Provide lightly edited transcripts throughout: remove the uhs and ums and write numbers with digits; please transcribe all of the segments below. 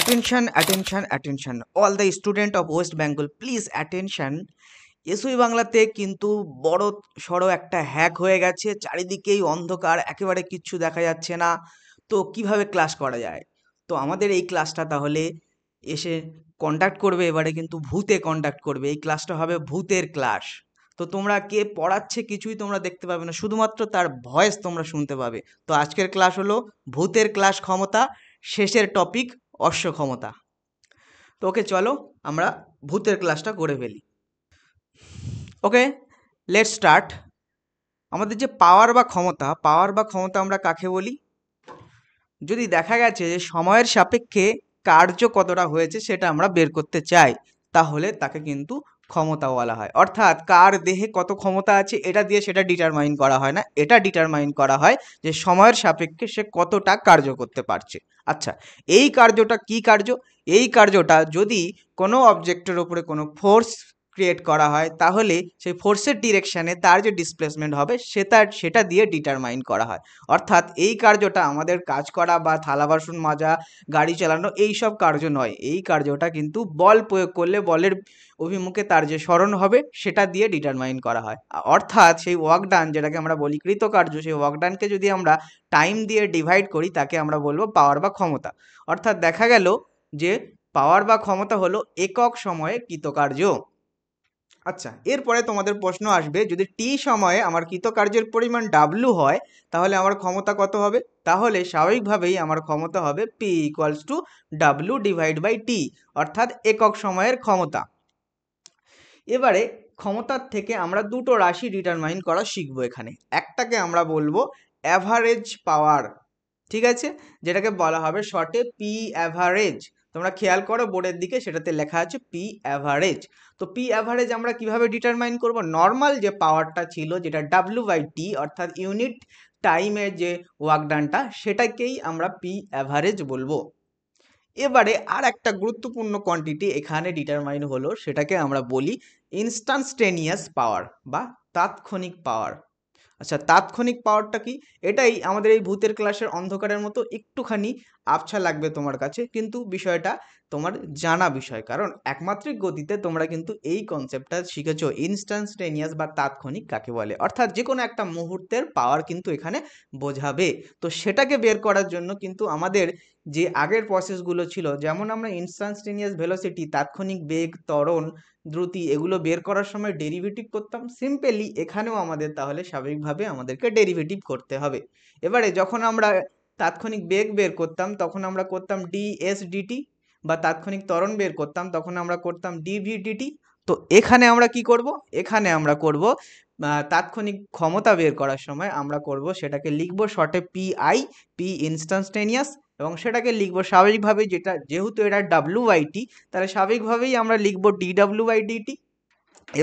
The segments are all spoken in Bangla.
Attention, attention, attention. All the student of West Bengal, please attention. এসওই বাংলাতে কিন্তু বড় সড়ো একটা হ্যাক হয়ে গেছে, চারিদিকেই অন্ধকার, একেবারে কিচ্ছু দেখা যাচ্ছে না। তো কিভাবে ক্লাস করা যায়? তো আমাদের এই ক্লাসটা তাহলে এসে কন্ডাক্ট করবে, এবারে কিন্তু ভূতে কন্ডাক্ট করবে। এই ক্লাসটা হবে ভূতের ক্লাস। তো তোমরা কে পড়াচ্ছে কিছুই তোমরা দেখতে পাবে না, শুধুমাত্র তার ভয়েস তোমরা শুনতে পাবে। তো আজকের ক্লাস হলো ভূতের ক্লাস ক্ষমতা, শেষের টপিক অশ্ব ক্ষমতা। তো ওকে, চলো আমরা ভূতের ক্লাসটা করে ফেলি। ওকে, লেটস স্টার্ট। আমাদের যে পাওয়ার বা ক্ষমতা আমরা কাকে বলি? যদি দেখা গেছে যে সময়ের সাপেক্ষে কার্য কতটা হয়েছে সেটা আমরা বের করতে চাই, তাহলে তাকে কিন্তু ক্ষমতা বলা হয়। অর্থাৎ কার দেহে কত ক্ষমতা আছে এটা দিয়ে সেটা ডিটারমাইন করা হয় না, এটা ডিটারমাইন করা হয় যে সময়ের সাপেক্ষে সে কতটা কার্য করতে পারছে। আচ্ছা, এই কার্যটা কি কার্য? এই কার্যটা যদি কোনো অবজেক্টের উপরে কোনো ফোর্স ক্রিয়েট করা হয়, তাহলে সেই ফোর্সের ডিরেকশানে তার যে ডিসপ্লেসমেন্ট হবে সেটা দিয়ে ডিটারমাইন করা হয়। অর্থাৎ এই কার্যটা আমাদের কাজ করা বা থালা বাসন মাজা, গাড়ি চালানো এই সব কার্য নয়। এই কার্যটা কিন্তু বল প্রয়োগ করলে বলের অভিমুখে তার যে সরণ হবে সেটা দিয়ে ডিটারমাইন করা হয়। অর্থাৎ সেই ওয়ার্ক ডান, যেটাকে আমরা বলি কৃতকার্য, সেই ওয়ার্ক ডানকে যদি আমরা টাইম দিয়ে ডিভাইড করি তাকে আমরা বলবো পাওয়ার বা ক্ষমতা। অর্থাৎ দেখা গেল যে পাওয়ার বা ক্ষমতা হলো একক সময়ে কৃতকার্য। আচ্ছা, এরপরে তোমাদের প্রশ্ন আসবে, যদি টি সময়ে আমার কৃতকার্যের পরিমাণ ডাব্লু হয় তাহলে আমার ক্ষমতা কত হবে? তাহলে স্বাভাবিকভাবেই আমার ক্ষমতা হবে P equals to W divide by T, অর্থাৎ একক সময়ের ক্ষমতা। এবারে ক্ষমতার থেকে আমরা দুটো রাশি ডিটারমাইন করা শিখবো এখানে। একটাকে আমরা বলবো অ্যাভারেজ পাওয়ার, ঠিক আছে, যেটাকে বলা হবে শর্টে পি অ্যাভারেজ। তোমরা খেয়াল করো বোর্ডের দিকে, সেটাতে লেখা আছে পি অ্যাভারেজ। তো পি অ্যাভারেজ আমরা কিভাবে ডিটারমাইন করব? নর্মাল যে পাওয়ারটা ছিল, যেটা ডাব্লিউ বাই টি, অর্থাৎ ইউনিট টাইমের যে ওয়ার্ক ডানটা, সেটাকেই আমরা পি অ্যাভারেজ বলবো। এবারে আর একটা গুরুত্বপূর্ণ কোয়ান্টিটি এখানে ডিটারমাইন হলো, সেটাকে আমরা বলি ইনস্ট্যান্টেনিয়াস পাওয়ার বা তাৎক্ষণিক পাওয়ার। আচ্ছা, তাৎক্ষণিক পাওয়ারটা কি? এটাই আমাদের এই ভূতের ক্লাসের অন্ধকারের মতো একটুখানি আবছা লাগবে তোমার কাছে, কিন্তু বিষয়টা তোমার জানা বিষয়, কারণ একমাত্রিক গতিতে তোমরা কিন্তু এই কনসেপ্টটা শিখেছো, ইনস্ট্যান্টেনিয়াস বা তাৎক্ষণিক কাকে বলে। অর্থাৎ যে কোনো একটা মুহূর্তের পাওয়ার কিন্তু এখানে বোঝাবে। তো সেটাকে বের করার জন্য কিন্তু আমাদের যে আগের প্রসেসগুলো ছিল, যেমন আমরা ইনস্ট্যান্টেনিয়াস ভেলোসিটি, তাৎক্ষণিক বেগ, ত্বরণ, দ্রুতি, এগুলো বের করার সময় ডেরিভেটিভ করতাম, সিম্পলি এখানেও আমাদের তাহলে স্বাভাবিকভাবে আমাদেরকে ডেরিভেটিভ করতে হবে। এবারে যখন আমরা তাৎক্ষণিক বেগ বের করতাম তখন আমরা করতাম ডিএস ডিটি, বা তাৎক্ষণিক ত্বরণ বের করতাম তখন আমরা করতাম ডিভি ডিটি। তো এখানে আমরা কি করব? এখানে আমরা করব তাৎক্ষণিক ক্ষমতা বের করার সময় আমরা করব, সেটাকে লিখবো শর্টে পি আই, পি ইনস্ট্যান্টেনিয়াস, এবং সেটাকে লিখবো স্বাভাবিকভাবেই, যেটা যেহেতু এটা ডাব্লিউ বাই টি, তাহলে স্বাভাবিকভাবেই আমরা লিখবো ডি ডাব্লিউ বাই ডিটি।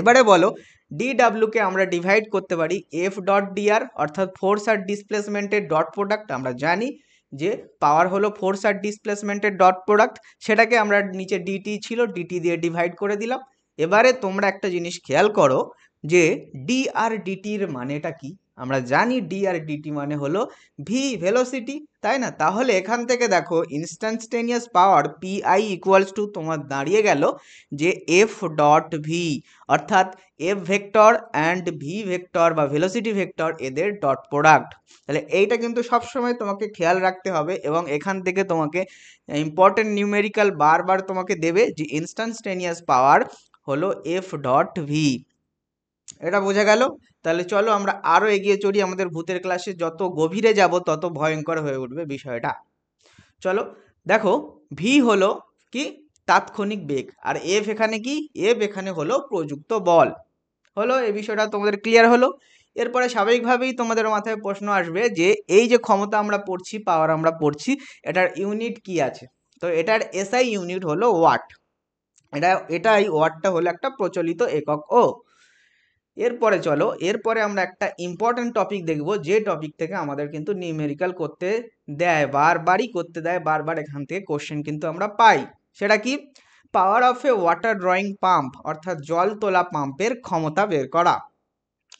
এবারে বলো, ডি ডাব্লিউকে আমরা ডিভাইড করতে পারি এফ ডট ডিআর, অর্থাৎ ফোর্স আর ডিসপ্লেসমেন্টের ডট প্রোডাক্ট। আমরা জানি যে পাওয়ার হলো ফোর্স আর ডিসপ্লেসমেন্টের ডট প্রোডাক্ট, সেটাকে আমরা নিচে ডিটি ছিল, ডিটি দিয়ে ডিভাইড করে দিলাম। এবারে তোমরা একটা জিনিস খেয়াল করো যে ডি আর ডিটির মানেটা কি? আমরা জানি ডি আর ডিটি মানে হলো ভি, ভেলোসিটি, তাই না? তাহলে এখান থেকে দেখো instantaneous power P I equals to তোমার দাঁড়িয়ে গেল যে এফ ডট ভি, অর্থাৎ F vector and V vector বা ভেলোসিটি ভেক্টর, এদের ডট প্রোডাক্ট। তাহলে এইটা কিন্তু সবসময় তোমাকে খেয়াল রাখতে হবে, এবং এখান থেকে তোমাকে ইম্পর্টেন্ট নিউমেরিক্যাল বারবার তোমাকে দেবে যে ইনস্ট্যান্টেনিয়াস পাওয়ার হলো এফ ডট ভি। এটা বোঝা গেল? তাহলে চলো আমরা আরো এগিয়ে চলি, আমাদের ভূতের ক্লাসে যত গভীরে যাব তত ভয়ঙ্কর হয়ে উঠবে বিষয়টা। চলো দেখো, ভি হলো কি? তাৎক্ষণিক বেগ। আর এফ এখানে কি? এফ এখানে হলো প্রযুক্ত বল। হলো, এই বিষয়টা তোমাদের ক্লিয়ার হলো? এরপরে স্বাভাবিকভাবেই তোমাদের মাথায় প্রশ্ন আসবে যে এই যে ক্ষমতা আমরা পড়ছি, পাওয়ার আমরা পড়ছি, এটার ইউনিট কি আছে? তো এটার এসআই ইউনিট হলো ওয়াট। এটাই ওয়াটটা হলো একটা প্রচলিত একক। ও এরপরে চলো, এরপরে আমরা একটা ইম্পর্টেন্ট টপিক দেখব, যে টপিক থেকে আমাদের কিন্তু নিউমেরিক্যাল করতে দেয়, বারবারই করতে দেয়, বারবার এখান থেকে কোশ্চেন কিন্তু আমরা পাই। সেটা কি? Power of a water drawing pump, অর্থাৎ জল তোলা পাম্পের ক্ষমতা বের করা।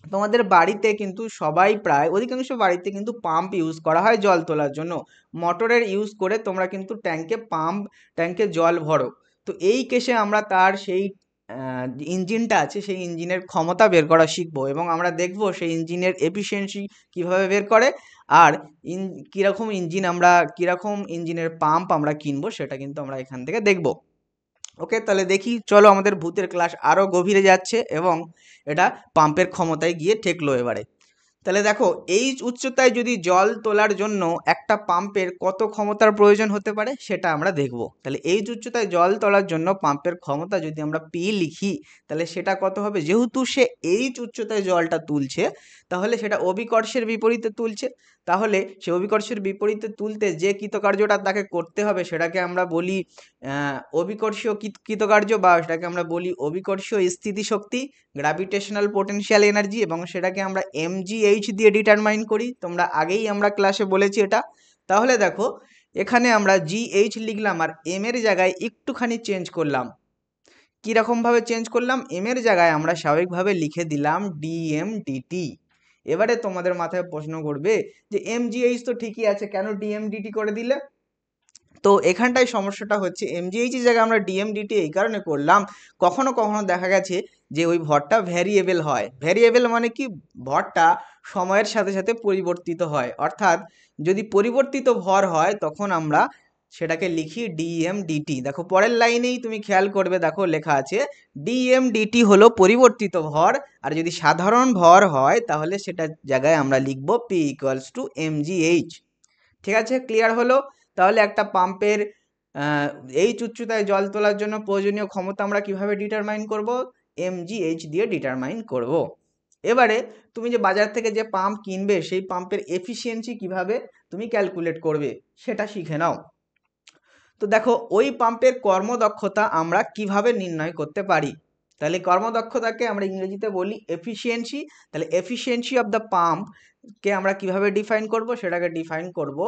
তোমাদের বাড়িতে কিন্তু সবাই প্রায় অধিকাংশ বাড়িতে কিন্তু পাম্প ইউজ করা হয় জল তোলার জন্য। মোটরের ইউজ করে তোমরা কিন্তু ট্যাঙ্কে জল ভরো। তো এই কেসে আমরা তার সেই ইঞ্জিনটা আছে সেই ইঞ্জিনের ক্ষমতা বের করা শিখবো এবং আমরা দেখবো সেই ইঞ্জিনের এফিসিয়েন্সি কিভাবে বের করে আর কিরকম ইঞ্জিনের পাম্প আমরা কিনবো সেটা কিন্তু আমরা এখান থেকে দেখবো। ওকে, তাহলে দেখি চলো আমাদের ভূতের ক্লাস আরো গভীরে যাচ্ছে এবং এটা পাম্পের ক্ষমতায় গিয়ে ঠেকলো এবারে। তাহলে দেখো এই উচ্চতায় যদি জল তোলার জন্য একটা পাম্পের কত ক্ষমতার প্রয়োজন হতে পারে সেটা আমরা দেখব। তাহলে এই উচ্চতায় জল তোলার জন্য পাম্পের ক্ষমতা যদি আমরা পি লিখি তাহলে সেটা কত হবে, যেহেতু সে এই উচ্চতায় জলটা তুলছে তাহলে সেটা অভিকর্ষের বিপরীতে তুলছে, তাহলে সে অভিকর্ষের বিপরীতে তুলতে যে কৃতকার্যটা তাকে করতে হবে সেটাকে আমরা বলি অভিকর্ষীয় কৃতকার্য, বা সেটাকে আমরা বলি অভিকর্ষীয় স্থিতিশক্তি, গ্র্যাভিটেশনাল পোটেনশিয়াল এনার্জি, এবং সেটাকে আমরা mgh দিয়ে ডিটারমাইন করি। তোমরা আগেই আমরা ক্লাসে বলেছি এটা। তাহলে দেখো এখানে আমরা gh লিখলাম আর m এর জায়গায় একটুখানি চেঞ্জ করলাম। কীরকম ভাবে চেঞ্জ করলাম, m এর জায়গায় আমরা স্বাভাবিকভাবে লিখে দিলাম dm dt। এবারে তোমাদের মাথায় প্রশ্ন করবে যে mgh তো ঠিকই আছে, কেন dm dt করে দিলে? তো এখানটায় সমস্যাটা হচ্ছে mgh এর জায়গায় আমরা dm dt এই কারণে করলাম, কখনো কখনো দেখা গেছে যে ওই ভরটা ভ্যারিয়েবল হয়। ভ্যারিয়েবল মানে কি, ভরটা সময়ের সাথে সাথে পরিবর্তিত হয়, অর্থাৎ যদি পরিবর্তিত ভর হয় তখন আমরা সেটাকে লিখি dm dt। দেখো পরের লাইনেই তুমি খেয়াল করবে, দেখো লেখা আছে dm dt হলো পরিবর্তিত ভর, আর যদি সাধারণ ভর হয় তাহলে সেটার জায়গায় আমরা লিখব p = mgh। ঠিক আছে, ক্লিয়ার হলো? তাহলে একটা পাম্পের এই উচ্চতায় জল তোলার জন্য প্রয়োজনীয় ক্ষমতা আমরা কিভাবে ডিটারমাইন করব, mgh দিয়ে ডিটারমাইন করব। এবারে তুমি যে বাজার থেকে যে পাম্প কিনবে সেই পাম্পের এফিসিয়েন্সি কিভাবে তুমি ক্যালকুলেট করবে সেটা শিখে নাও। তো দেখো ওই পাম্পের কর্মদক্ষতা আমরা কিভাবে নির্ণয় করতে পারি। তাহলে কর্মদক্ষতাকে আমরা ইংরেজিতে বলি এফিসিয়েন্সি। তাহলে এফিসিয়েন্সি অফ দ্য পাম্প কে আমরা কিভাবে ডিফাইন করব, সেটাকে ডিফাইন করব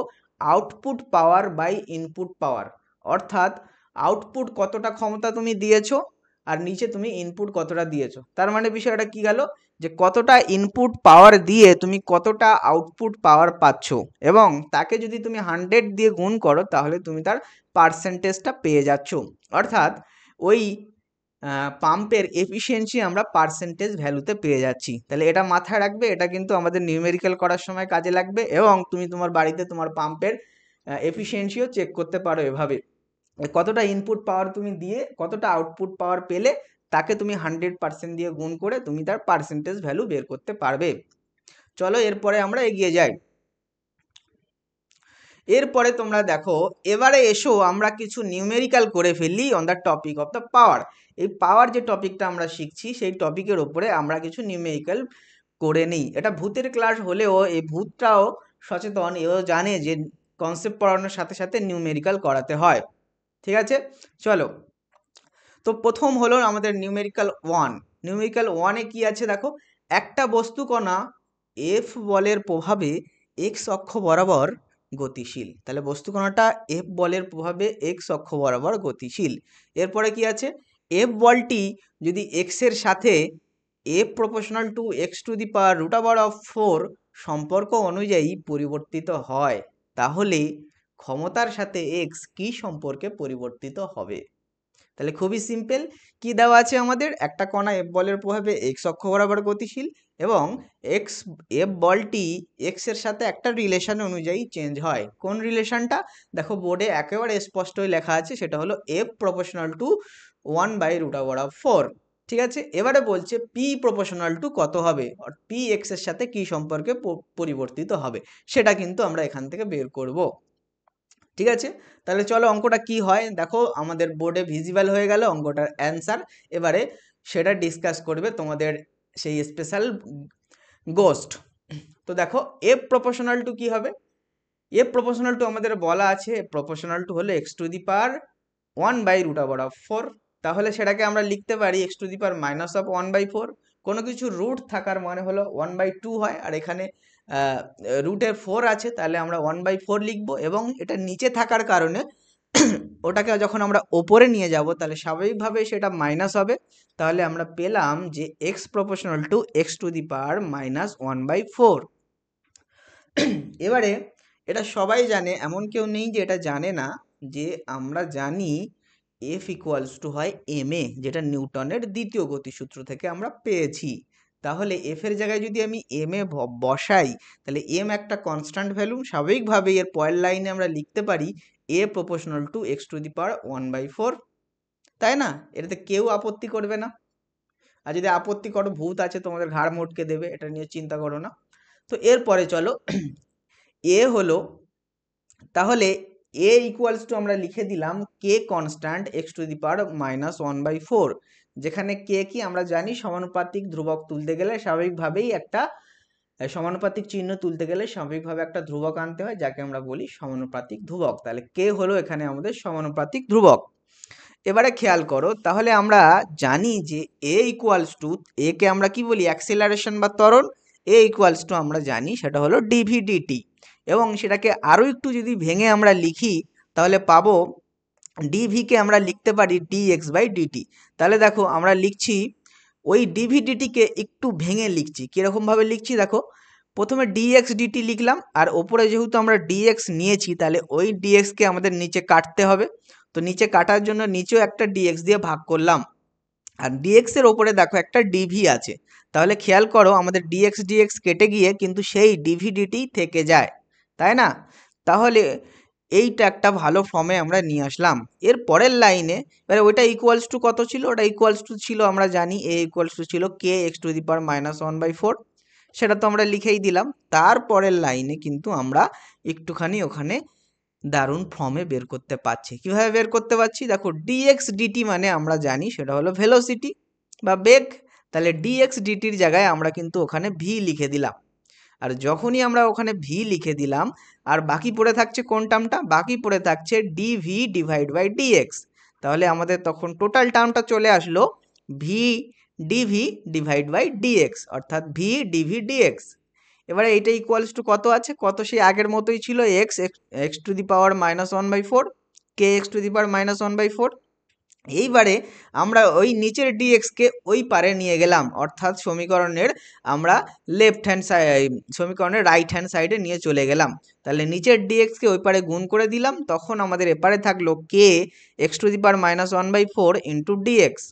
output power by input power. অর্থাৎ আউটপুট কতটা ক্ষমতা তুমি দিয়েছো আর নিচে তুমি ইনপুট কতটা দিয়েছো, তার মানে বিষয়টা কি গেল, যে কতটা ইনপুট পাওয়ার দিয়ে তুমি কতটা আউটপুট পাওয়ার পাচ্ছ, এবং তাকে যদি তুমি 100 দিয়ে গুণ করো তাহলে তুমি তার পার্সেন্টেজটা পেয়ে যাচ্ছ। অর্থাৎ ওই পাম্পের এফিসিয়েন্সি আমরা পার্সেন্টেজ ভ্যালুতে পেয়ে যাচ্ছি। তাহলে এটা মাথায় রাখবে, এটা কিন্তু আমাদের নিউমেরিক্যাল করার সময় কাজে লাগবে, এবং তুমি তোমার বাড়িতে তোমার পাম্পের এফিসিয়েন্সিও চেক করতে পারো এভাবে, কতটা ইনপুট পাওয়ার তুমি দিয়ে কতটা আউটপুট পাওয়ার পেলে তাকে তুমি 100% দিয়ে গুণ করে তুমি তার পার্সেন্টেজ ভ্যালু বের করতে পারবে। চলো এরপরে আমরা এগিয়ে যাই। এরপরে তোমরা দেখো এবারে এসো আমরা কিছু নিউমেরিক্যাল করে ফেললি on the topic of the power. এই পাওয়ার যে টপিকটা আমরা শিখছি সেই টপিকের উপরে আমরা কিছু নিউমেরিক্যাল করে নিই। এটা ভূতের ক্লাস হলেও এই ভূতটাও সচেতন, এও জানে যে কনসেপ্ট পড়ানোর সাথে সাথে নিউমেরিক্যাল করাতে হয়। ঠিক আছে, চলো। তো প্রথম হলো আমাদের নিউমেরিক্যাল 1। নিউমেরিক্যাল 1-এ কি আছে দেখো, একটা বস্তু কণা এফ বলের প্রভাবে এক্স অক্ষ বরাবর গতিশীল। তাহলে বস্তু কণাটা এফ বলের প্রভাবে এক্স অক্ষ বরাবর গতিশীল। এরপরে কি আছে, এফ বলটি যদি এক্স এর সাথে F proportional to X to the power √4 সম্পর্ক অনুযায়ী পরিবর্তিত হয় তাহলে ক্ষমতার সাথে এক্স কি সম্পর্কে পরিবর্তিত হবে। তাহলে খুবই সিম্পল, কি দেওয়া আছে আমাদের, একটা কণা এফ বলের প্রভাবে এক্স অক্ষ বরাবর গতিশীল এবং এফ বলটি এক্স এর সাথে একটা রিলেশন অনুযায়ী চেঞ্জ হয়। কোন রিলেশনটা দেখো বোর্ডে একেবারে স্পষ্টই লেখা আছে, সেটা হলো এফ প্রপোর্শনাল টু 1/√4। ঠিক আছে, এবারে বলছে পি প্রপোর্শনাল টু কত হবে, পি এক্স এর সাথে কি সম্পর্কে পরিবর্তিত হবে, সেটা কিন্তু আমরা এখান থেকে বের করব। ঠিক আছে, তাহলে চলো অঙ্কটা কি হয় দেখো, আমাদের বোর্ডে ভিজিবল হয়ে গেল অঙ্কটার অ্যান্সার। এবারে সেটা ডিসকাস করবে তোমাদের সেই স্পেশাল গোস্ট। তো দেখো এফ প্রপোর্শনাল টু কি হবে, এফ প্রপোর্শনাল টু আমাদের বলা আছে প্রপোর্শনাল টু হলো এক্স টু দি পাওয়ার 1/√4। তাহলে সেটাকে আমরা লিখতে পারি এক্স টু দি পাওয়ার -1/4। কোনো কিছু রুট থাকার মানে হলো 1/2 হয়, আর এখানে রুটের 4 আছে তাহলে আমরা 1/4 লিখব, এবং এটা নিচে থাকার কারণে ওটাকে যখন আমরা ওপরে নিয়ে যাব তাহলে স্বাভাবিকভাবে সেটা মাইনাস হবে। তাহলে আমরা পেলাম যে X proportional to X to the power -1/4। এবারে এটা সবাই জানে, এমন কেউ নেই যে এটা জানে না, যে আমরা জানি এফ ইকুয়ালস টু হয় এম এ, যেটা নিউটনের দ্বিতীয় গতিসূত্র থেকে আমরা পেয়েছি। তাহলে এফ এর জায়গায় যদি আমি এম এ বসাই, তাহলে এম একটা কনস্ট্যান্ট ভ্যালু, স্বাভাবিকভাবেই এর পরের লাইনে আমরা লিখতে পারি A proportional to X to the power 1/4, তাই না? এটাতে কেউ আপত্তি করবে না। আর যদি আপত্তি করো, ভূত আছে তোমাদের ঘাড় মোটকে দেবে, এটা নিয়ে চিন্তা করো না। তো এরপরে চলো, এ হলো, তাহলে এ ইকুয়ালস টু আমরা লিখে দিলাম কে constant x to the power -1/4, যেখানে কে কি আমরা জানি সমানুপাতিক ধ্রুবক তুলতে গেলে স্বাভাবিকভাবেই একটা সমানুপাতিক চিহ্ন তুলতে গেলে স্বাভাবিকভাবে একটা ধ্রুবক আনতে হয়, যাকে আমরা বলি সমানুপাতিক ধ্রুবক। তাহলে কে হলো এখানে আমাদের সমানুপাতিক ধ্রুবক। এবারে খেয়াল করো, তাহলে আমরা জানি যে এ ইকুয়ালস টু, এ কে আমরা কি বলি অ্যাক্সিলারেশন বা ত্বরণ, এ ইকুয়ালস টু আমরা জানি সেটা হলো ডিভি ডিটি, এবং সেটাকে আরও একটু যদি ভেঙে আমরা লিখি তাহলে পাবো ডিভিকে আমরা লিখতে পারি ডিএক্স বাই ডিটি। তাহলে দেখো আমরা লিখছি ওই ডিভি ডিটিকে একটু ভেঙে লিখছি, কীরকমভাবে লিখছি দেখো, প্রথমে ডিএক্স ডিটি লিখলাম, আর ওপরে যেহেতু আমরা ডিএক্স নিয়েছি তাহলে ওই ডিএক্সকে আমাদের নিচে কাটতে হবে। তো নিচে কাটার জন্য নিচেও একটা ডিএক্স দিয়ে ভাগ করলাম, আর ডিএক্স এর ওপরে দেখো একটা ডিভি আছে। তাহলে খেয়াল করো আমাদের ডিএক্স ডিএক্স কেটে গিয়ে কিন্তু সেই ডিভি ডিটি থেকে যায়, তাই না? তাহলে এইটা একটা ভালো ফর্মে আমরা নিয়ে আসলাম। এর পরের লাইনে এবারে ওইটা ইকুয়ালস টু কত ছিল, ওটা ইকুয়ালস টু ছিল আমরা জানি এ ইকুয়ালস টু ছিল কে এক্স টু দি পাওয়ার -1/4, সেটা তো আমরা লিখেই দিলাম। তারপরের লাইনে কিন্তু আমরা একটুখানি ওখানে দারুণ ফর্মে বের করতে পারছি। কিভাবে বের করতে পারছি দেখো, ডিএক্স ডিটি মানে আমরা জানি সেটা হলো ভেলোসিটি বা বেগ। তাহলে ডিএক্স ডিটির জায়গায় আমরা কিন্তু ওখানে ভি লিখে দিলাম, আর যখনই আমরা ওখানে ভি লিখে দিলাম, আর বাকি পড়ে থাকছে কোন টার্মটা, বাকি পড়ে থাকছে ডিভি ডিভাইড বাই ডিএক্স। তাহলে আমাদের তখন টোটাল টার্মটা চলে আসলো V dV divide by dx, অর্থাৎ ভি ডিভি ডিএক্স। এবারে এইটা ইকুয়ালস টু কত আছে, কত সেই আগের মতোই ছিল X X to the power -1/4, K X to the power -1/4। এইবারে আমরা ওই নিচের ডিএক্সকে ওই পারে নিয়ে গেলাম, অর্থাৎ সমীকরণের আমরা লেফট হ্যান্ড সাইড, সমীকরণের রাইট হ্যান্ড সাইডে নিয়ে চলে গেলাম। তাহলে নিচের ডিএক্সকে ওই পারে গুণ করে দিলাম, তখন আমাদের এপারে থাকলো K X to the power -1/4 into DX,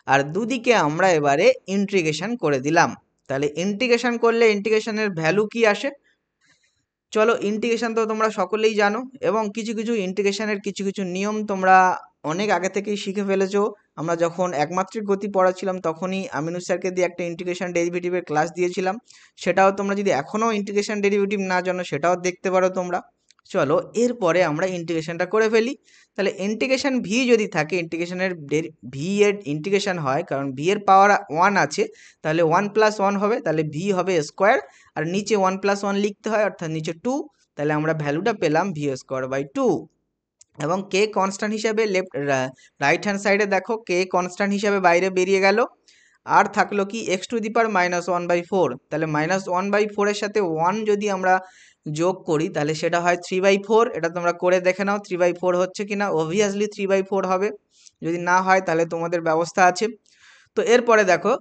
আর দুদিকে আমরা এবারে ইন্টিগ্রেশন করে দিলাম। তাহলে ইন্টিগ্রেশন করলে ইন্টিগ্রেশনের ভ্যালু কি আসে, চলো ইন্টিগ্রেশন তো তোমরা সকলেই জানো, এবং কিছু কিছু ইন্টিগ্রেশনের কিছু কিছু নিয়ম তোমরা অনেক আগে থেকেই শিখে ফেলেছো। আমরা যখন একমাত্রিক গতি পড়াচ্ছিলাম তখনই আমিনুস স্যারকে দিয়ে একটা ইন্টিগ্রেশন ডেরিভেটিভের ক্লাস দিয়েছিলাম, সেটাও তোমরা যদি এখনও ইন্টিগ্রেশন ডেরিভেটিভ না জানো সেটাও দেখতে পারো তোমরা। চলো এরপরে আমরা ইন্টিগ্রেশনটা করে ফেলি। তাহলে ইন্টিগ্রেশন ভি যদি থাকে, ইন্টিগ্রেশনের ভি এর ইন্টিগ্রেশন হয়, কারণ ভি এর পাওয়ার 1 আছে, তাহলে 1 + 1 হবে, তাহলে ভি হবে স্কোয়ার, আর নিচে 1 + 1 লিখতে হয়, অর্থাৎ নিচে 2, তাহলে আমরা ভ্যালুটা পেলাম v²/2। এবং কে কনস্ট্যান্ট হিসাবে রাইট হ্যান্ড সাইডে দেখো কে কনস্ট্যান্ট হিসাবে বাইরে বেরিয়ে গেল, আর থাকলো কি এক্স টু দি পাওয়ার -1/4। তাহলে -1/4 এর সাথে 1 যদি আমরা যোগ করি তাহলে সেটা হয় 3/4। এটা তোমরা করে দেখে নাও 3/4 হচ্ছে কিনা, অবভিয়াসলি 3/4 হবে, যদি না হয় তাহলে তোমাদের ব্যবস্থা আছে। তো এরপরে দেখো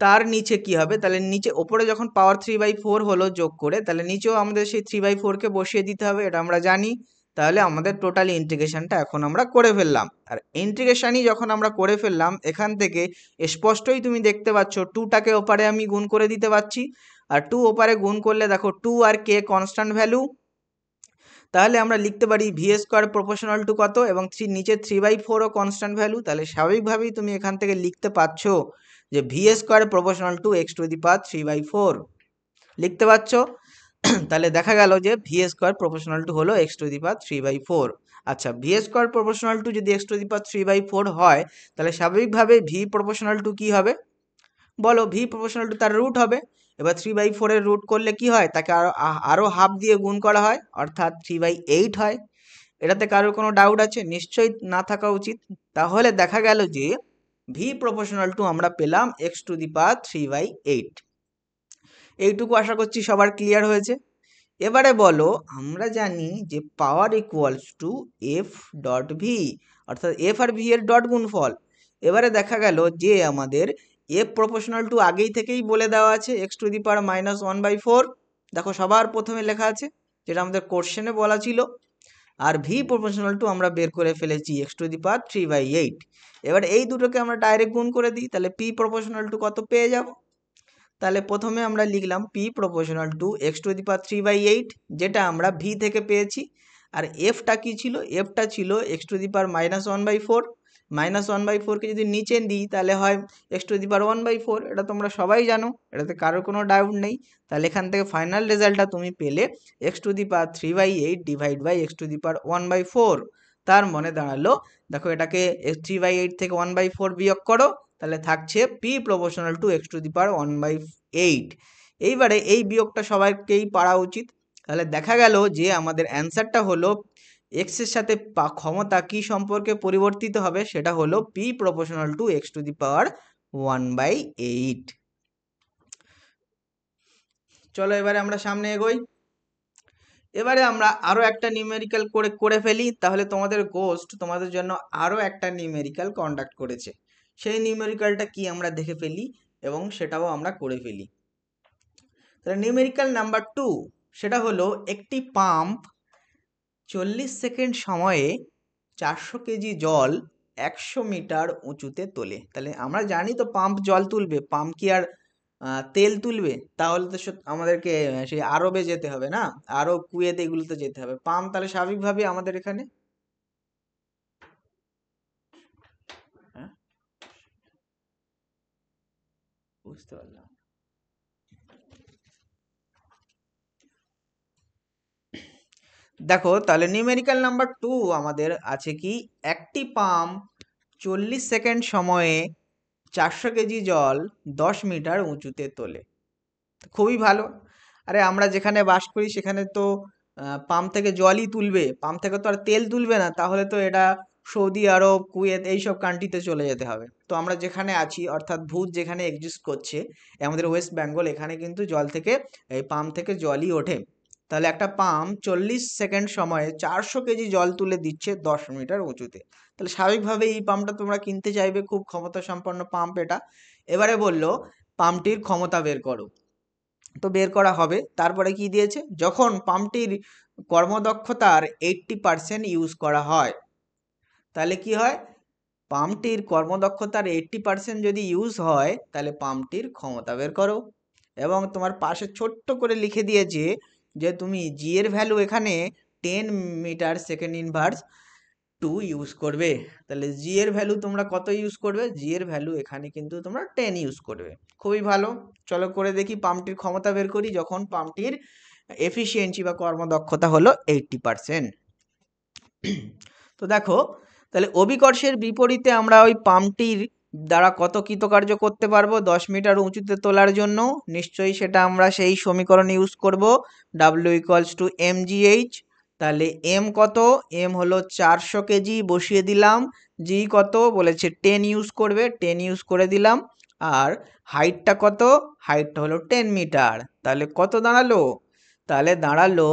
তার নিচে কি হবে, তাহলে নিচে ওপরে যখন পাওয়ার 3/4 হলো যোগ করে, তাহলে নিচেও আমাদের সেই 3/4কে বসিয়ে দিতে হবে, এটা আমরা জানি। তাহলে আমাদের টোটালি ইন্টিগ্রেশনটা এখন আমরা করে ফেললাম, আর ইন্টিগ্রেশনই যখন আমরা করে ফেললাম এখান থেকে স্পষ্টই তুমি দেখতে পাচ্ছ 2টাকে ওপারে আমি গুণ করে দিতে পারছি, আর 2 ওপারে গুণ করলে দেখো 2 আর কে কনস্ট্যান্ট ভ্যালু, তাহলে আমরা লিখতে পারি v² প্রপোর্শনাল টু কত, এবং নিচে 3/4ও কনস্ট্যান্ট ভ্যালু, তাহলে স্বাভাবিকভাবেই তুমি এখান থেকে লিখতে পারছো যে v² proportional to X to the power 3/4 লিখতে পারছো। তাহলে দেখা গেল যে v² প্রপোর্শনাল টু হলো এক্স টু দি পাওয়ার 3/4। আচ্ছা, v² প্রপোর্শনাল টু যদি এক্স টু দি পাওয়ার 3/4 হয়, তাহলে স্বাভাবিকভাবে v প্রপোর্শনাল টু কি হবে বলো, v প্রপোর্শনাল টু তার রুট হবে। এবার 3/4 এর রুট করলে কি হয়, তাকে আরো হাফ দিয়ে গুণ করা হয়, অর্থাৎ 3/8 হয়। এটাতে কারোর কোনো ডাউট আছে? নিশ্চয়ই না থাকা উচিত। তাহলে দেখা গেল যে v প্রপোর্শনাল টু আমরা পেলাম x টু দি পাওয়ার 3/8। এইটুকু আশা করছি সবার ক্লিয়ার হয়েছে। এবারে বলো, আমরা জানি যে power equals to F dot V, অর্থাৎ এফ আর ভি এর ডট গুণফল। এবারে দেখা গেল যে আমাদের এফ প্রপোর্শনাল টু আগেই থেকেই বলে দেওয়া আছে x⁻⁻1/4, দেখো সবার প্রথমে লেখা আছে, যেটা আমাদের কোশ্চেনে বলা ছিল। আর ভি প্রপোর্শনাল টু আমরা বের করে ফেলেছি x⁻3/8। এবার এই দুটোকে আমরা ডাইরেক্ট গুণ করে দিই, তাহলে পি প্রপোর্শনাল টু কত পেয়ে যাব। তাহলে প্রথমে আমরা লিখলাম পি প্রপোর্শনাল টু x⁻3/8, যেটা আমরা ভি থেকে পেয়েছি। আর এফটা কি ছিল, এফটা ছিল x⁻1/4। -1/4কে যদি নিচে দিই তাহলে হয় x⁻1/4, এটা তোমরা সবাই জানো, এটাতে কারোর কোনো ডাউট নেই। তাহলে এখান থেকে ফাইনাল রেজাল্টটা তুমি পেলে x⁻3/8 ডিভাইড বাই x⁻1/4। তার মানে দাঁড়ালো, দেখো এটাকে 3/8 থেকে 1/4 বিয়োগ করো, তাহলে থাকছে পি প্রপোর্শনাল টু x⁻1/8। এইবারে এই বিয়োগটা সবাইকেই পারা উচিত। তাহলে দেখা গেল যে আমাদের অ্যান্সারটা হলো এক্স এর সাথে ক্ষমতা কি সম্পর্কে পরিবর্তিত হবে, সেটা হলো পি প্রপোর্শনাল টু x⁻1/8। চলো এবারে আমরা সামনে এগোই। এবারে আমরা আরো একটা নিউমেরিক্যাল করে ফেলি, তাহলে তোমাদের গোস্ট তোমাদের জন্য আরো একটা নিউমেরিক্যাল কন্ডাক্ট করেছে। সেই নিউমেরিক্যালটা কি আমরা দেখে ফেলি এবং সেটাও আমরা করে ফেলি। তাহলে নিউমেরিক্যাল নাম্বার 2, সেটা হলো একটি পাম্প 40 সেকেন্ড সময়ে 400 কেজি জল 100 মিটার উঁচুতে তোলে। তাহলে আমরা জানি তো পাম্প জল তুলবে, পাম্প কি আর তেল তুলবে? তাহলে তো আমাদেরকে সেই আরবে যেতে হবে না, আরব কুয়েত এগুলোতে যেতে হবে। পাম্প তাহলে স্বাভাবিকভাবে আমাদের এখানে, হ্যাঁ বুঝতে পারলাম। দেখো তাহলে নিউমেরিক্যাল নাম্বার 2 আমাদের আছে কি, একটি পাম্প 40 সেকেন্ড সময়ে 400 কেজি জল 10 মিটার উঁচুতে তোলে। খুবই ভালো। আরে আমরা যেখানে বাস করি সেখানে তো পাম্প থেকে জলই তুলবে, পাম্প থেকে তো আর তেল তুলবে না। তাহলে তো এটা সৌদি আরব, কুয়েত এইসব কান্ট্রিতে চলে যেতে হবে। তো আমরা যেখানে আছি, অর্থাৎ ভূত যেখানে এক্সিস্ট করছে, আমাদের ওয়েস্ট বেঙ্গল, এখানে কিন্তু জল থেকে, এই পাম্প থেকে জলই ওঠে। তাহলে একটা পাম্প 40 সেকেন্ড সময়ে 400 কেজি জল তুলে দিচ্ছে 10 মিটার উঁচুতে। তাহলে স্বাভাবিকভাবে এই পাম্পটা তোমরা কিনতে চাইবে, খুব ক্ষমতা সম্পন্ন পাম্প এটা। এবারে বললো পাম্পটির ক্ষমতা বের করো। তো বের করা হবে। তারপরে কি দিয়েছে, যখন পাম্পটির কর্মদক্ষতার 80% ইউজ করা হয়, তাহলে কি হয়, পাম্পটির কর্মদক্ষতার 80% যদি ইউজ হয় তাহলে পাম্পটির ক্ষমতা বের করো। এবং তোমার পাশে ছোট্ট করে লিখে দিয়েছে যে তুমি জি এর ভ্যালু এখানে 10 মিটার সেকেন্ড ইনভার্স 2 ইউজ করবে। তাহলে জি এর ভ্যালু তোমরা কত ইউজ করবে, জি এর ভ্যালু এখানে কিন্তু তোমরা 10 ইউজ করবে। খুবই ভালো। চলো করে দেখি পাম্পটির ক্ষমতা বের করি যখন পাম্পটির এফিসিয়েন্সি বা কর্মদক্ষতা হলো 80%। তো দেখো, তাহলে অভিকর্ষের বিপরীতে আমরা ওই পাম্পটির দ্বারা কত কৃতকার্য করতে পারবো 10 মিটার উঁচুতে তোলার জন্য, নিশ্চয়ই সেটা আমরা সেই সমীকরণ ইউজ করব, W = mgh। তাহলে এম কত, এম হলো 400 কেজি, বসিয়ে দিলাম। জি কত বলেছে 10 ইউজ করবে, 10 ইউজ করে দিলাম। আর হাইটটা কত, হাইটটা হলো 10 মিটার। তাহলে কত দাঁড়ালো, তাহলে দাঁড়ালো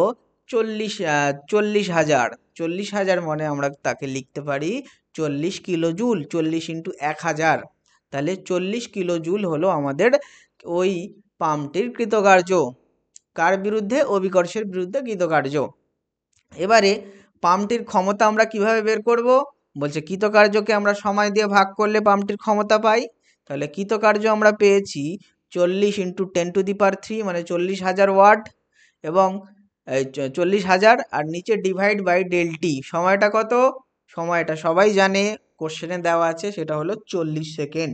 40,000। 40,000 মানে আমরা তাকে লিখতে পারি 40 কিলো জুল, 40 ইন্টু 1000। তাহলে 40 কিলো জুল হলো আমাদের ওই পাম্পটির কৃতকার্য। কার বিরুদ্ধে, অভিকর্ষের বিরুদ্ধে কৃতকার্য। এবারে পাম্পটির ক্ষমতা আমরা কিভাবে বের করব, বলছে কৃতকার্যকে আমরা সময় দিয়ে ভাগ করলে পাম্পটির ক্ষমতা পাই। তাহলে কৃতকার্য আমরা পেয়েছি 40 ইন্টু 10⁻³ মানে 40,000 ওয়াট, এবং 40,000, আর নিচে ডিভাইড বাই ∆t, সময়টা কত, সময়টা সবাই জানে, কোশ্চেনে দেওয়া আছে, সেটা হলো 40 সেকেন্ড।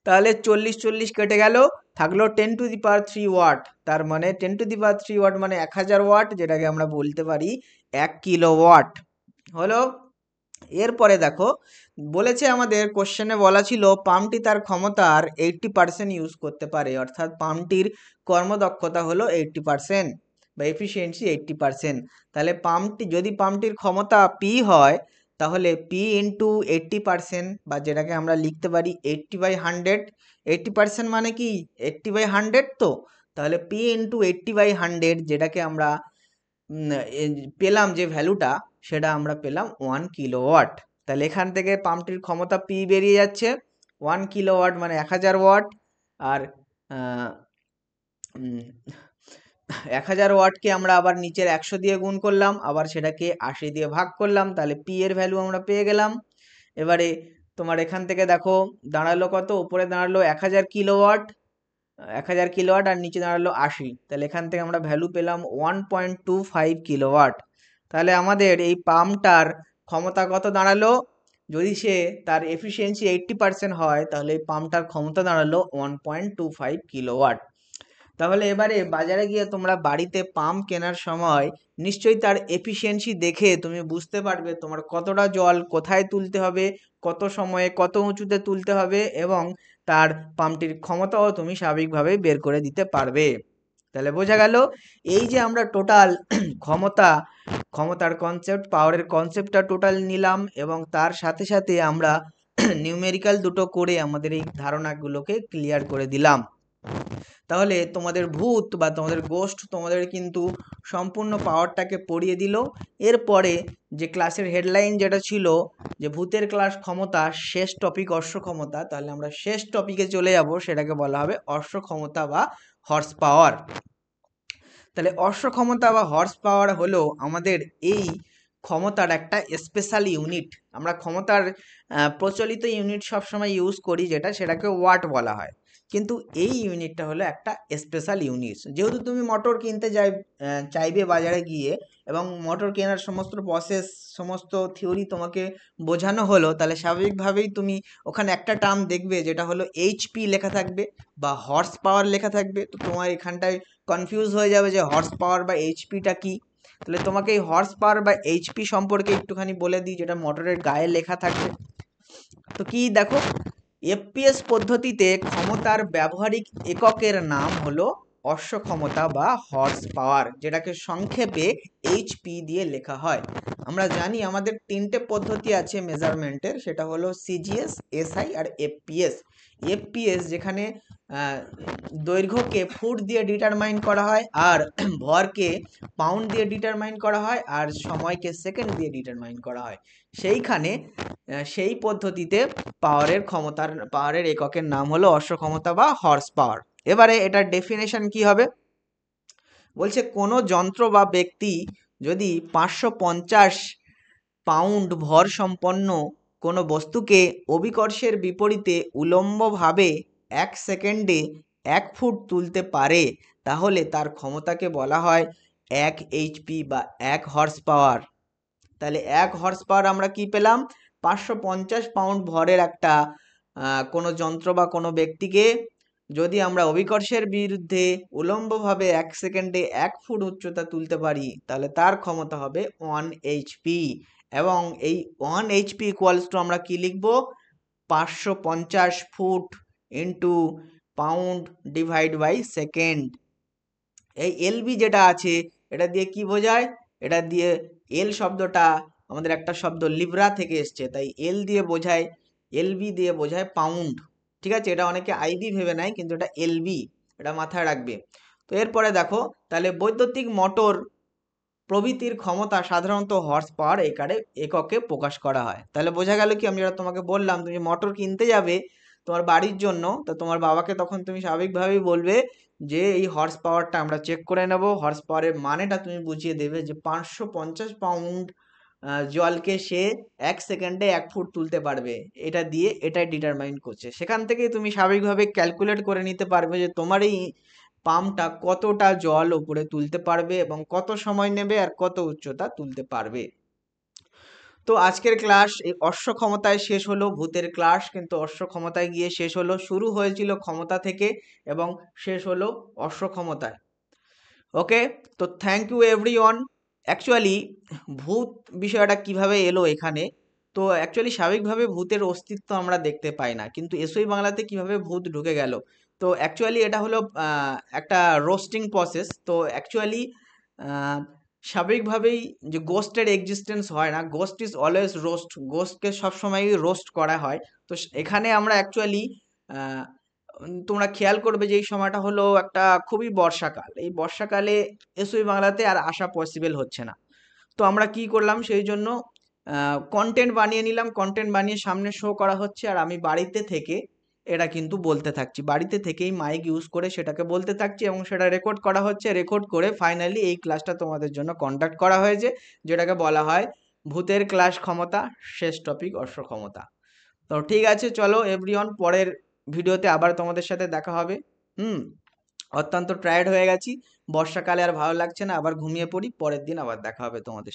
তাহলে 40 40 কেটে গেল, থাকলো 10⁻³ ওয়াট। তার মানে 10⁻³ ওয়াট মানে 1000 ওয়াট, যেটাকে আমরা বলতে পারি 1 কিলোওয়াট হলো। এরপরে দেখো বলেছে, আমাদের কোশ্চেনে বলা ছিল পাম্পটি তার ক্ষমতার 80% ইউজ করতে পারে, অর্থাৎ পাম্পটির কর্মদক্ষতা হলো 80% বা এফিসিয়েন্সি 80%। তাহলে পাম্পটি, যদি পাম্পটির ক্ষমতা পি হয়, তাহলে পি ইন্টু 80%, বা যেটাকে আমরা লিখতে পারি 80/100। 80% মানে কি 80/100, তো তাহলে পি ইন্টু 80/100 যেটাকে আমরা পেলাম যে ভ্যালুটা, সেটা আমরা পেলাম 1 কিলোওয়াট। তাহলে এখান থেকে পাম্পটির ক্ষমতা পি বেরিয়ে যাচ্ছে 1 কিলোওয়াট মানে 1000 ওয়াট। আর 1000 ওয়াটকে আমরা আবার নিচের 100 দিয়ে গুণ করলাম, আবার সেটাকে 80 দিয়ে ভাগ করলাম, তাহলে পি এর ভ্যালু আমরা পেয়ে গেলাম। এবারে তোমার এখান থেকে দেখো দাঁড়ালো কত, উপরে দাঁড়ালো 1000 কিলোওয়াট, 1000 কিলোওয়াট, আর নিচে দাঁড়ালো 80। তাহলে এখান থেকে আমরা ভ্যালু পেলাম 1.25 কিলোওয়াট। তাহলে আমাদের এই পাম্পটার ক্ষমতা কত দাঁড়ালো, যদি সে তার এফিসিয়েন্সি 80% হয়, তাহলে এই পাম্পটার ক্ষমতা দাঁড়ালো 1.25 কিলোওয়াট। তাহলে এবারে বাজারে গিয়ে তোমরা বাড়িতে পাম্প কেনার সময় নিশ্চয়ই তার এফিসিয়েন্সি দেখে তুমি বুঝতে পারবে তোমার কতটা জল কোথায় তুলতে হবে, কত সময়ে কত উঁচুতে তুলতে হবে, এবং তার পাম্পটির ক্ষমতাও তুমি স্বাভাবিকভাবেই বের করে দিতে পারবে। তাহলে বোঝা গেল এই যে আমরা টোটাল ক্ষমতার কনসেপ্ট, পাওয়ারের কনসেপ্টটা টোটাল নিলাম, এবং তার সাথে সাথে আমরা নিউমেরিক্যাল দুটো করে আমাদের এই ধারণাগুলোকে ক্লিয়ার করে দিলাম। তাহলে তোমাদের ভূত বা তোমাদের গোস্ট তোমাদের কিন্তু সম্পূর্ণ পাওয়ারটাকে পড়িয়ে দিল। এরপরে যে ক্লাসের হেডলাইন যেটা ছিল যে ভূতের ক্লাস ক্ষমতা, শেষ টপিক অশ্ব ক্ষমতা, তাহলে আমরা শেষ টপিকে চলে যাব, সেটাকে বলা হবে অশ্ব ক্ষমতা বা হর্স পাওয়ার। তাহলে অশ্ব ক্ষমতা বা হর্স পাওয়ার হলো আমাদের এই ক্ষমতার একটা স্পেশাল ইউনিট। আমরা ক্ষমতার প্রচলিত ইউনিট সবসময় ইউজ করি যেটা, সেটাকে ওয়াট বলা হয়, কিন্তু এই ইউনিটটা হলো একটা স্পেশাল ইউনিট। যেহেতু তুমি মোটর কিনতে চাইবে বাজারে গিয়ে, এবং মোটর কেনার সমস্ত প্রসেস, সমস্ত থিওরি তোমাকে বোঝানো হলো, তাহলে স্বাভাবিকভাবেই তুমি ওখানে একটা টার্ম দেখবে যেটা হলো এইচপি লেখা থাকবে বা হর্স পাওয়ার লেখা থাকবে। তো তোমার এখানটায় কনফিউজ হয়ে যাবে যে হর্স পাওয়ার বা এইচপিটা কি। তাহলে তোমাকে এই হর্স পাওয়ার বা এইচপি সম্পর্কে একটুখানি বলে দিই, যেটা মোটরের গায়ে লেখা থাকবে। তো কি দেখো, এফপিএস পদ্ধতিতে ক্ষমতার ব্যবহারিক এককের নাম হলো অশ্ব ক্ষমতা বা হর্স পাওয়ার, যেটাকে সংক্ষেপে এইচপি দিয়ে লেখা হয়। আমরা জানি আমাদের তিনটে পদ্ধতি আছে মেজারমেন্টের, সেটা হলো সিজিএস, এসআই আর এফপিএস। এফপিএস যেখানে দৈর্ঘ্যকে ফুট দিয়ে ডিটারমাইন করা হয়, আর ভরকে পাউন্ড দিয়ে ডিটারমাইন করা হয়, আর সময়কে সেকেন্ড দিয়ে ডিটারমাইন করা হয়। সেইখানে সেই পদ্ধতিতে পাওয়ারের এককের নাম হলো অশ্ব ক্ষমতা বা হর্স পাওয়ার। এবারে এটার ডেফিনেশন কি হবে, বলছে কোনো যন্ত্র বা ব্যক্তি যদি 550 পাউন্ড ভর সম্পন্ন কোনো বস্তুকে অভিকর্ষের বিপরীতে উলম্বভাবে 1 সেকেন্ডে 1 ফুট তুলতে পারে, তাহলে তার ক্ষমতাকে বলা হয় 1 এইচপি বা 1 হর্স পাওয়ার। তাহলে 1 হর্স পাওয়ার আমরা কি পেলাম, 550 পাউন্ড ভরের একটা কোনো যন্ত্র বা কোনো ব্যক্তিকে যদি আমরা অভিকর্ষের বিরুদ্ধে উলম্বভাবে 1 সেকেন্ডে 1 ফুট উচ্চতা তুলতে পারি, তাহলে তার ক্ষমতা হবে 1 এইচপি। এবং এই 1 এইচপি ইকুয়ালস টু আমরা কি লিখব, 550 foot into pound divide by second. এই এলবি যেটা আছে এটা দিয়ে কি বোঝায়, এটা দিয়ে এল শব্দটা আমাদের একটা শব্দ লিব্রা থেকে এসছে, তাই এল দিয়ে বোঝায়, এলবি দিয়ে বোঝায় পাউন্ড। ঠিক আছে, এটা অনেকে আইবি ভেবে নেয়, কিন্তু এটা এলবি, এটা মাথায় রাখবে। তো এরপরে দেখো, তাহলে বৈদ্যুতিক মোটর প্রভৃতির ক্ষমতা সাধারণত হর্স পাওয়ার এককে প্রকাশ করা হয়। তাহলে বোঝা গেল কি, আমি যেটা তোমাকে বললাম, তুমি মোটর কিনতে যাবে তোমার বাড়ির জন্য, তো তোমার বাবাকে তখন তুমি স্বাভাবিকভাবেই বলবে যে এই হর্স পাওয়ারটা আমরা চেক করে নেব। হর্স পাওয়ারের মানেটা তুমি বুঝিয়ে দেবে যে 550 পাউন্ড জলকে সে 1 সেকেন্ডে 1 ফুট তুলতে পারবে, এটা দিয়ে এটাই ডিটারমাইন করছে। সেখান থেকে তুমি স্বাভাবিকভাবে ক্যালকুলেট করে নিতে পারবে যে তোমার এই পাম্পটা কতটা জল উপরে তুলতে পারবে, এবং কত সময় নেবে, আর কত উচ্চতা তুলতে পারবে। তো আজকের ক্লাস এই অশ্ব ক্ষমতায় শেষ হলো। ভূতের ক্লাস কিন্তু অশ্ব ক্ষমতায় গিয়ে শেষ হলো। শুরু হয়েছিল ক্ষমতা থেকে এবং শেষ হলো অশ্ব ক্ষমতায়। ওকে, তো থ্যাংক ইউ এভরিওয়ান। অ্যাকচুয়ালি ভূত বিষয়টা কিভাবে এলো এখানে, তো অ্যাকচুয়ালি স্বাভাবিকভাবে ভূতের অস্তিত্ব আমরা দেখতে পাই না, কিন্তু এসওই বাংলাতে কিভাবে ভূত ঢুকে গেল, তো অ্যাকচুয়ালি এটা হলো একটা রোস্টিং প্রসেস। তো অ্যাকচুয়ালি স্বাভাবিকভাবেই যে গোস্টের এক্সিস্টেন্স হয় না, গোস্ট ইজ অলওয়েজ রোস্ট, গোস্টকে সবসময়ই রোস্ট করা হয়। তো এখানে আমরা অ্যাকচুয়ালি তোমরা খেয়াল করবে যে এই সময়টা হলো একটা খুবই বর্ষাকাল। এই বর্ষাকালে এসওই বাংলাতে আর আসা পসিবল হচ্ছে না। তো আমরা কি করলাম, সেই জন্য কন্টেন্ট বানিয়ে নিলাম, কন্টেন্ট বানিয়ে সামনে শো করা হচ্ছে, আর আমি বাড়িতে থেকে এটা কিন্তু বলতে থাকছি, বাড়িতে থেকেই মাইক ইউজ করে সেটাকে বলতে থাকছি, এবং সেটা রেকর্ড করা হচ্ছে, রেকর্ড করে ফাইনালি এই ক্লাসটা তোমাদের জন্য কন্ডাক্ট করা হয়েছে, যেটাকে বলা হয় ভূতের ক্লাস ক্ষমতা, শেষ টপিক অশ্ব ক্ষমতা। তো ঠিক আছে, চলো এভরিওয়ান, পরের ভিডিওতে আবার তোমাদের সাথে দেখা হবে। হুম, অত্যন্ত টায়ার্ড হয়ে গেছি, বর্ষাকালে আর ভালো লাগছে না, আবার ঘুমিয়ে পড়ি, পরের দিন আবার দেখা হবে তোমাদের